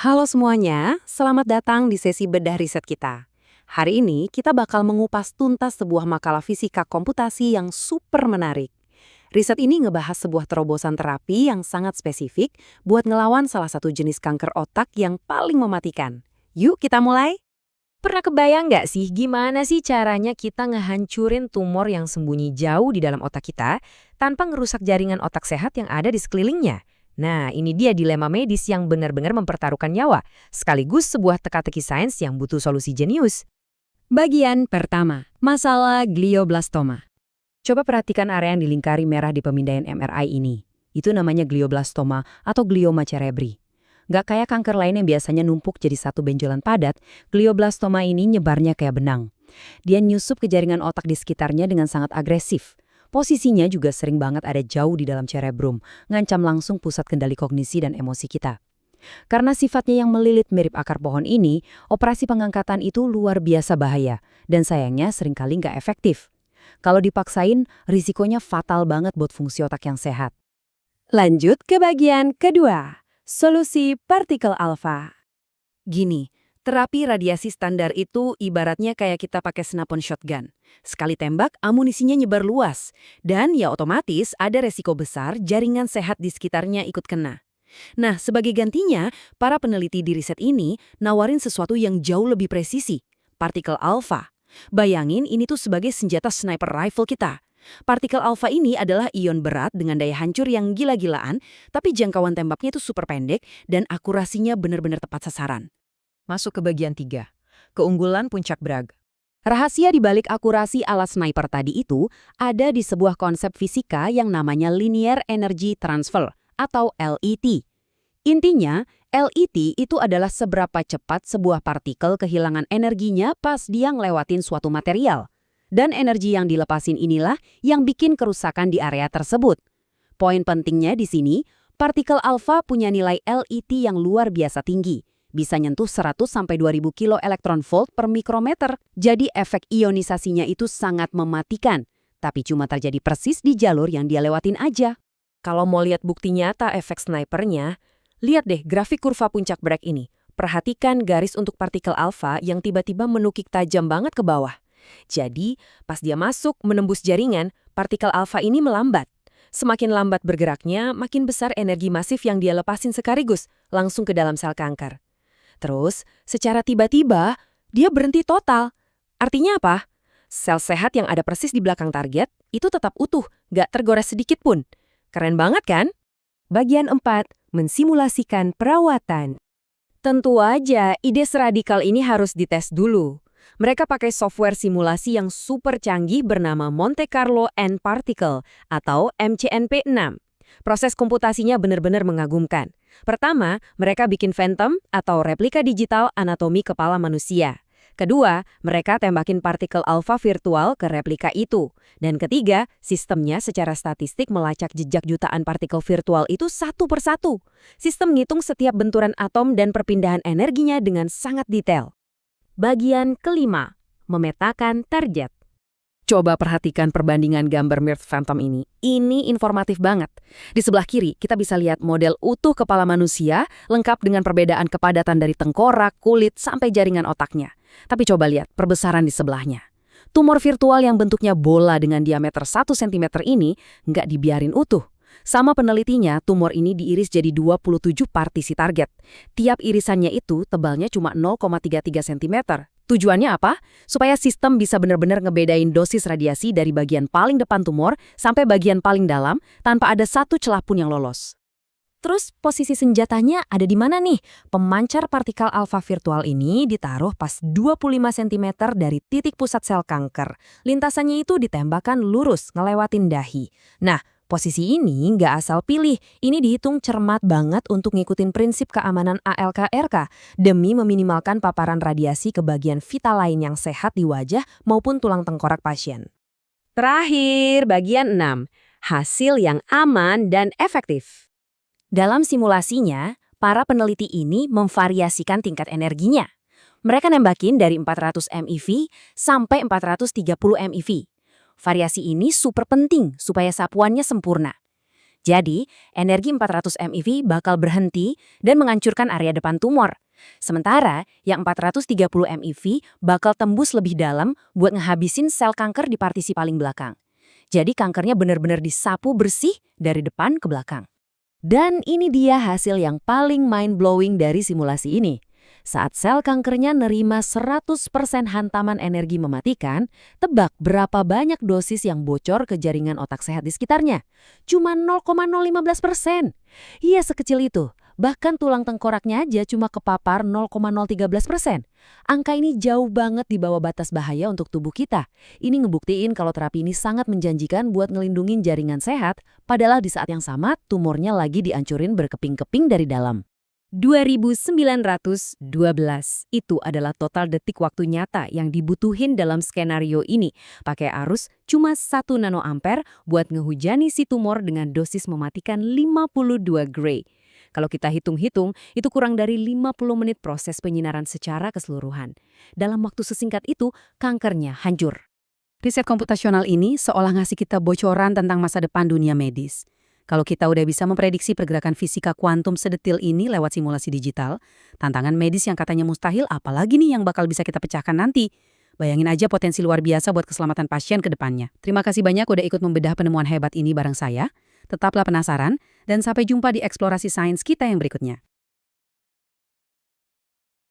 Halo semuanya, selamat datang di sesi bedah riset kita. Hari ini kita bakal mengupas tuntas sebuah makalah fisika komputasi yang super menarik. Riset ini ngebahas sebuah terobosan terapi yang sangat spesifik buat ngelawan salah satu jenis kanker otak yang paling mematikan. Yuk kita mulai! Pernah kebayang nggak sih gimana sih caranya kita ngehancurin tumor yang sembunyi jauh di dalam otak kita tanpa ngerusak jaringan otak sehat yang ada di sekelilingnya? Nah, ini dia dilema medis yang benar-benar mempertaruhkan nyawa, sekaligus sebuah teka-teki sains yang butuh solusi jenius. Bagian pertama, masalah glioblastoma. Coba perhatikan area yang dilingkari merah di pemindaian MRI ini. Itu namanya glioblastoma atau glioma cerebri. Nggak kayak kanker lain yang biasanya numpuk jadi satu benjolan padat, glioblastoma ini nyebarnya kayak benang. Dia nyusup ke jaringan otak di sekitarnya dengan sangat agresif. Posisinya juga sering banget ada jauh di dalam cerebrum, ngancam langsung pusat kendali kognisi dan emosi kita. Karena sifatnya yang melilit mirip akar pohon ini, operasi pengangkatan itu luar biasa bahaya, dan sayangnya seringkali nggak efektif. Kalau dipaksain, risikonya fatal banget buat fungsi otak yang sehat. Lanjut ke bagian kedua, solusi partikel alfa. Gini, terapi radiasi standar itu ibaratnya kayak kita pakai senapon shotgun. Sekali tembak, amunisinya nyebar luas. Dan ya otomatis ada resiko besar jaringan sehat di sekitarnya ikut kena. Nah, sebagai gantinya, para peneliti di riset ini nawarin sesuatu yang jauh lebih presisi, partikel alfa. Bayangin ini tuh sebagai senjata sniper rifle kita. Partikel alfa ini adalah ion berat dengan daya hancur yang gila-gilaan, tapi jangkauan tembaknya itu super pendek dan akurasinya benar-benar tepat sasaran. Masuk ke bagian 3, keunggulan puncak brag. Rahasia di balik akurasi ala sniper tadi itu ada di sebuah konsep fisika yang namanya linear energy transfer atau LET. Intinya, LET itu adalah seberapa cepat sebuah partikel kehilangan energinya pas dia ngelewatin suatu material. Dan energi yang dilepasin inilah yang bikin kerusakan di area tersebut. Poin pentingnya di sini, partikel alfa punya nilai LET yang luar biasa tinggi. Bisa nyentuh 100–2000 kilo elektron volt per mikrometer. Jadi efek ionisasinya itu sangat mematikan. Tapi cuma terjadi persis di jalur yang dia lewatin aja. Kalau mau lihat bukti nyata efek snipernya, lihat deh grafik kurva puncak brag ini. Perhatikan garis untuk partikel alfa yang tiba-tiba menukik tajam banget ke bawah. Jadi, pas dia masuk menembus jaringan, partikel alfa ini melambat. Semakin lambat bergeraknya, makin besar energi masif yang dia lepasin sekaligus, langsung ke dalam sel kanker. Terus, secara tiba-tiba, dia berhenti total. Artinya apa? Sel sehat yang ada persis di belakang target, itu tetap utuh, nggak tergores sedikit pun. Keren banget kan? Bagian 4, mensimulasikan perawatan. Tentu aja, ide seradikal ini harus dites dulu. Mereka pakai software simulasi yang super canggih bernama Monte Carlo N-Particle atau MCNP6. Proses komputasinya benar-benar mengagumkan. Pertama, mereka bikin phantom atau replika digital anatomi kepala manusia. Kedua, mereka tembakin partikel alfa virtual ke replika itu. Dan ketiga, sistemnya secara statistik melacak jejak jutaan partikel virtual itu satu persatu. Sistem ngitung setiap benturan atom dan perpindahan energinya dengan sangat detail. Bagian kelima, memetakan target. Coba perhatikan perbandingan gambar mirror phantom ini. Ini informatif banget. Di sebelah kiri, kita bisa lihat model utuh kepala manusia, lengkap dengan perbedaan kepadatan dari tengkorak, kulit, sampai jaringan otaknya. Tapi coba lihat perbesaran di sebelahnya. Tumor virtual yang bentuknya bola dengan diameter 1 cm ini nggak dibiarin utuh. Sama penelitinya, tumor ini diiris jadi 27 partisi target. Tiap irisannya itu tebalnya cuma 0,33 cm. Tujuannya apa? Supaya sistem bisa benar-benar ngebedain dosis radiasi dari bagian paling depan tumor sampai bagian paling dalam tanpa ada satu celah pun yang lolos. Terus posisi senjatanya ada di mana nih? Pemancar partikel alfa virtual ini ditaruh pas 25 cm dari titik pusat sel kanker. Lintasannya itu ditembakkan lurus ngelewatin dahi. Nah, posisi ini nggak asal pilih, ini dihitung cermat banget untuk ngikutin prinsip keamanan ALKRK demi meminimalkan paparan radiasi ke bagian vital lain yang sehat di wajah maupun tulang tengkorak pasien. Terakhir, bagian 6, hasil yang aman dan efektif. Dalam simulasinya, para peneliti ini memvariasikan tingkat energinya. Mereka nembakin dari 400 MeV sampai 430 MeV. Variasi ini super penting supaya sapuannya sempurna. Jadi, energi 400 MeV bakal berhenti dan menghancurkan area depan tumor. Sementara, yang 430 MeV bakal tembus lebih dalam buat ngehabisin sel kanker di partisi paling belakang. Jadi kankernya benar-benar disapu bersih dari depan ke belakang. Dan ini dia hasil yang paling mind-blowing dari simulasi ini. Saat sel kankernya nerima 100% hantaman energi mematikan, tebak berapa banyak dosis yang bocor ke jaringan otak sehat di sekitarnya? Cuma 0,015%. Iya, sekecil itu. Bahkan tulang tengkoraknya aja cuma kepapar 0,013%. Angka ini jauh banget di bawah batas bahaya untuk tubuh kita. Ini ngebuktiin kalau terapi ini sangat menjanjikan buat ngelindungin jaringan sehat, padahal di saat yang sama tumornya lagi dihancurin berkeping-keping dari dalam. 2.912. Itu adalah total detik waktu nyata yang dibutuhin dalam skenario ini. Pakai arus cuma 1 nanoampere buat ngehujani si tumor dengan dosis mematikan 52 Gray. Kalau kita hitung-hitung, itu kurang dari 50 menit proses penyinaran secara keseluruhan. Dalam waktu sesingkat itu, kankernya hancur. Riset komputasional ini seolah ngasih kita bocoran tentang masa depan dunia medis. Kalau kita udah bisa memprediksi pergerakan fisika kuantum sedetil ini lewat simulasi digital, tantangan medis yang katanya mustahil apalagi nih yang bakal bisa kita pecahkan nanti. Bayangin aja potensi luar biasa buat keselamatan pasien ke depannya. Terima kasih banyak udah ikut membedah penemuan hebat ini bareng saya. Tetaplah penasaran, dan sampai jumpa di eksplorasi sains kita yang berikutnya.